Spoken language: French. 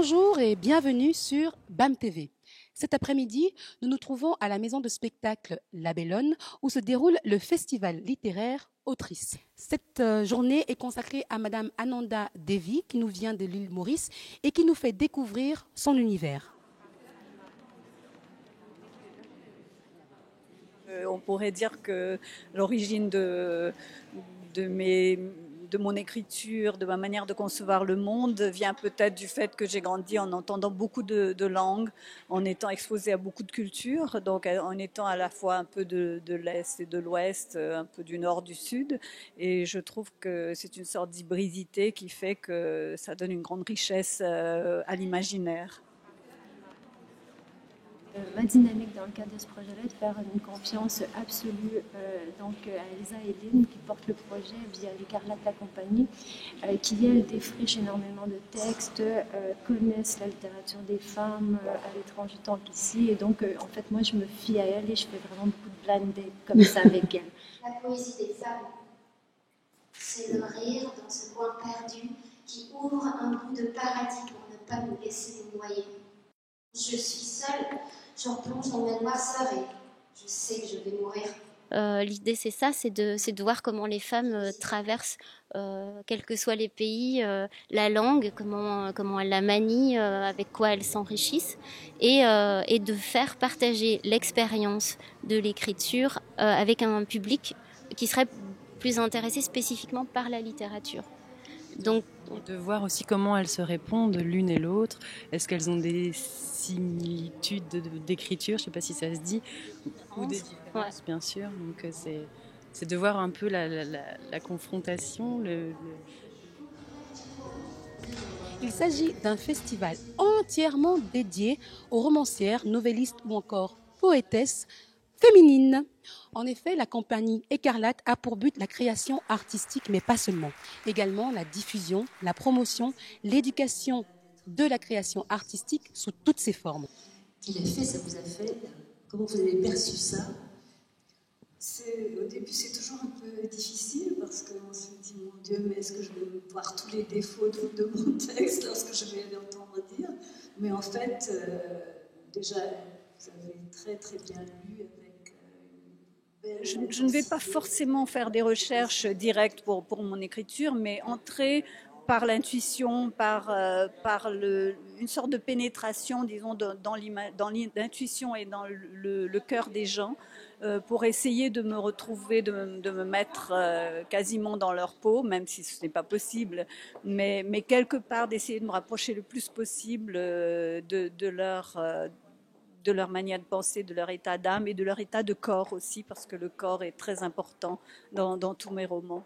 Bonjour et bienvenue sur BAM TV. Cet après-midi, nous nous trouvons à la maison de spectacle La Bellone où se déroule le festival littéraire Autrice. Cette journée est consacrée à Madame Ananda Devi qui nous vient de l'île Maurice et qui nous fait découvrir son univers. On pourrait dire que l'origine de mon écriture, de ma manière de concevoir le monde, vient peut-être du fait que j'ai grandi en entendant beaucoup de langues, en étant exposée à beaucoup de cultures, donc en étant à la fois un peu de l'Est et de l'Ouest, un peu du Nord, du Sud. Et je trouve que c'est une sorte d'hybridité qui fait que ça donne une grande richesse à l'imaginaire. Ma dynamique dans le cadre de ce projet-là est de faire une confiance absolue à Elsa et Lynn qui portent le projet via l'Écarlate la compagnie, qui elles défrichent énormément de textes, connaissent la littérature des femmes à l'étranger tant qu'ici. Et donc, en fait, moi, je me fie à elles et je fais vraiment beaucoup de blind date comme ça avec elles. La poésie des femmes, c'est le rire dans ce coin perdu qui ouvre un bout de paradis pour ne pas nous laisser nous noyer. Je suis seule, je replonge dans ma noirceur et je sais que je vais mourir. L'idée c'est ça, c'est de voir comment les femmes traversent, quels que soient les pays, la langue, comment elles la manient, avec quoi elles s'enrichissent, et de faire partager l'expérience de l'écriture avec un public qui serait plus intéressé spécifiquement par la littérature. Donc, de voir aussi comment elles se répondent l'une et l'autre. Est-ce qu'elles ont des similitudes d'écriture, je ne sais pas si ça se dit, ou des différences, ouais. Bien sûr. Donc c'est de voir un peu la confrontation. Il s'agit d'un festival entièrement dédié aux romancières, novellistes ou encore poétesses féminines. En effet, la compagnie Écarlate a pour but la création artistique, mais pas seulement. Également la diffusion, la promotion, l'éducation de la création artistique sous toutes ses formes. Quel effet ça vous a fait? Comment vous avez perçu ça? Au début, c'est toujours un peu difficile parce qu'on se dit, mon Dieu, mais est-ce que je vais voir tous les défauts de mon texte lorsque je vais l'entendre dire? Mais en fait, déjà, vous avez très très bien lu. Je ne vais pas forcément faire des recherches directes pour mon écriture, mais entrer par l'intuition, une sorte de pénétration, disons, dans l'intuition et dans le cœur des gens, pour essayer de me retrouver, de me mettre quasiment dans leur peau, même si ce n'est pas possible, mais quelque part d'essayer de me rapprocher le plus possible de leur manière de penser, de leur état d'âme et de leur état de corps aussi, parce que le corps est très important dans tous mes romans.